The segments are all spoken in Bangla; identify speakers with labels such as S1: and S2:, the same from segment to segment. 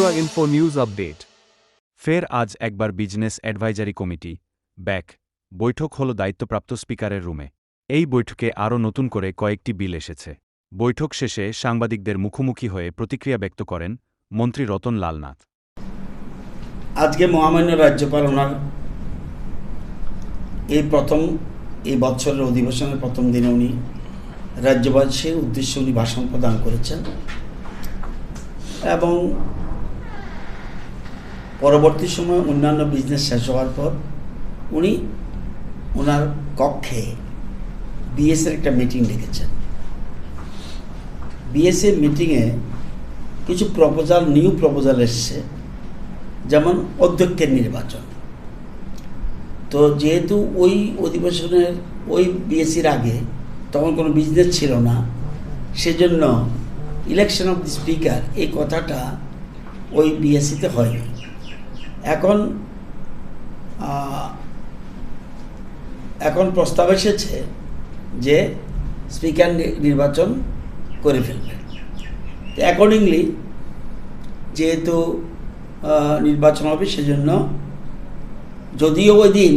S1: Tripura info news update. ফের আজ একবার বিজনেস অ্যাডভাইজারি কমিটি ব্যাক বৈঠক হল দায়িত্বপ্রাপ্ত স্পিকারের রুমে। এই বৈঠকে আরও নতুন করে কয়েকটি বিল এসেছে। বৈঠক শেষে সাংবাদিকদের মুখোমুখি হয়ে প্রতিক্রিয়া ব্যক্ত করেন মন্ত্রী রতন লাল নাথ।
S2: আজকে মহামান্য রাজ্যপাল ওনার এই বছরের অধিবেশনের প্রথম দিনে উনি রাজ্যবাসীর উদ্দেশ্যে উনি ভাষণ প্রদান করেছেন এবং পরবর্তী সময় অন্যান্য বিজনেস শেষ হওয়ার পর উনি ওনার কক্ষে বিএসের একটা মিটিং ডেকেছেন। বিএসএ মিটিংয়ে কিছু নিউ প্রপোজাল এসছে, যেমন অধ্যক্ষের নির্বাচন। তো যেহেতু ওই অধিবেশনের ওই বিএসসির আগে তখন কোনো বিজনেস ছিল না, সেজন্য ইলেকশন অফ দি স্পিকার এই কথাটা ওই বিএসসিতে হয়নি। এখন প্রস্তাব এসেছে যে স্পিকার নির্বাচন করে ফেলবে। অ্যাকর্ডিংলি যেহেতু নির্বাচন হবে, সেজন্য যদিও ওই দিন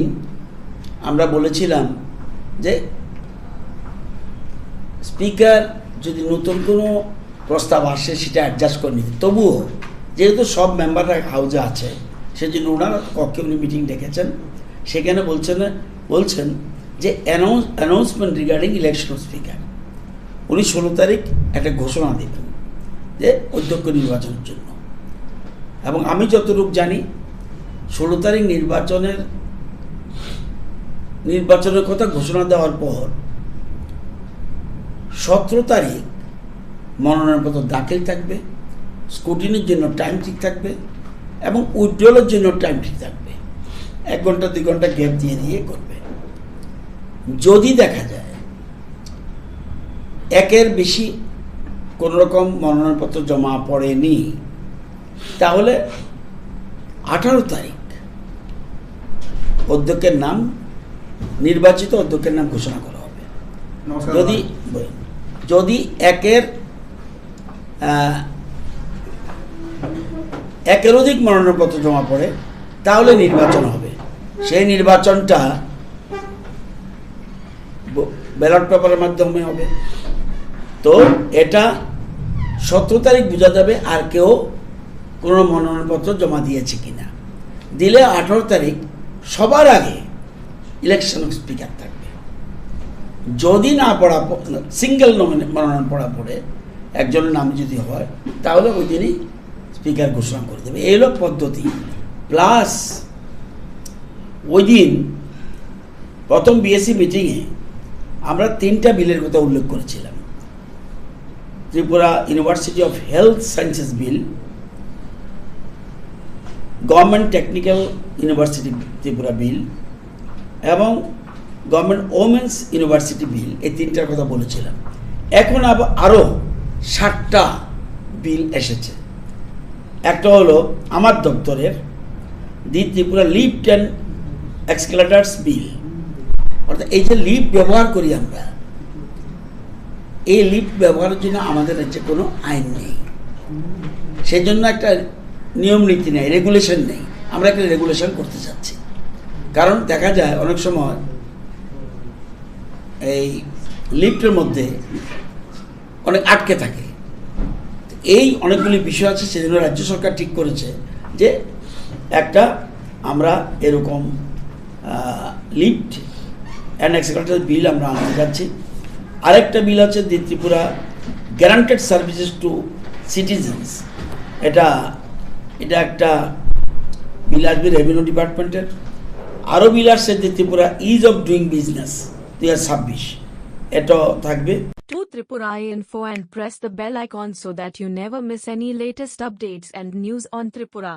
S2: আমরা বলেছিলাম যে স্পিকার যদি নতুন কোনো প্রস্তাব আসে সেটা অ্যাডজাস্ট করে নিতে, তবুও যেহেতু সব মেম্বাররা হাউজে আছে সেজন্য ওনার কক্ষে উনি মিটিং ডেকেছেন। সেখানে বলছেন যে announcement regarding election of speaker উনি 16 তারিখ একটা ঘোষণা দেবেন যে অধ্যক্ষ নির্বাচনের জন্য। এবং আমি যতটুকু জানি 16 তারিখ নির্বাচনের কথা ঘোষণা দেওয়ার পর 17 তারিখ মনোনয়নপত্র দাখিল থাকবে, স্ক্রুটিনির জন্য টাইম ঠিক থাকবে এবং উইথড্রলের জন্য টাইম ঠিক থাকবে। 1 ঘন্টা 2 ঘন্টা গ্যাপ দিয়ে করবে। যদি দেখা যায় একের বেশি কোনো রকম মনোনয়নপত্র জমা পড়েনি, তাহলে 18 তারিখ নির্বাচিত অধ্যক্ষের নাম ঘোষণা করা হবে। যদি একের অধিক মনোনয়নপত্র জমা পড়ে তাহলে নির্বাচন হবে। সেই নির্বাচনটা ব্যালট পেপারের মাধ্যমে হবে। তো এটা 17 তারিখ বোঝা যাবে আর কেউ কোনো মনোনয়নপত্র জমা দিয়েছে কিনা। দিলে 18 তারিখ সবার আগে ইলেকশন অফ স্পিকার থাকবে। যদি না সিঙ্গেল মনোনয়ন পড়ে একজনের নাম যদি হয়, তাহলে ওই দিনই স্পিকার ঘোষণা করে দেবে। এই হলো পদ্ধতি। প্লাস ওই দিন প্রথম বিএসসি মিটিংয়ে আমরা 3টা বিলের কথা উল্লেখ করেছিলাম। Tripura university of health sciences bill, government technical university Tripura bill এবং গভর্নমেন্ট ওমেন্স ইউনিভার্সিটি বিল, এই 3টার কথা বলেছিলাম। এখন আরও 7টা বিল এসেছে। একটা হলো আমার দপ্তরের দি ত্রিপুরা লিফট অ্যান্ড এক্সকেলেটার্স বিল, অর্থাৎ এই যে লিফট ব্যবহার করি আমরা, এই লিফট ব্যবহারের জন্য আমাদের রাজ্যে কোনো আইন নেই, সেজন্য একটা নিয়ম নীতি নেই, রেগুলেশন নেই। আমরা একটা রেগুলেশন করতে চাচ্ছি। কারণ দেখা যায় অনেক সময় এই লিফটের মধ্যে অনেক আটকে থাকে। এই অনেকগুলি বিষয় আছে, সেজন্য রাজ্য সরকার ঠিক করেছে যে আমরা এরকম লিফট অ্যান্ড এক্সকেলেটর বিল আমরা আনতে যাচ্ছি। আরেকটা বিল আছে the Tripura guaranteed services to citizens. এটা একটা বিল আসবে রেভিনিউ ডিপার্টমেন্টের। আরও বিল আসছে the Tripura ease of doing business 2026, এটাও থাকবে।
S3: To Tripura Info and press the bell icon so that you never miss any latest updates and news on Tripura.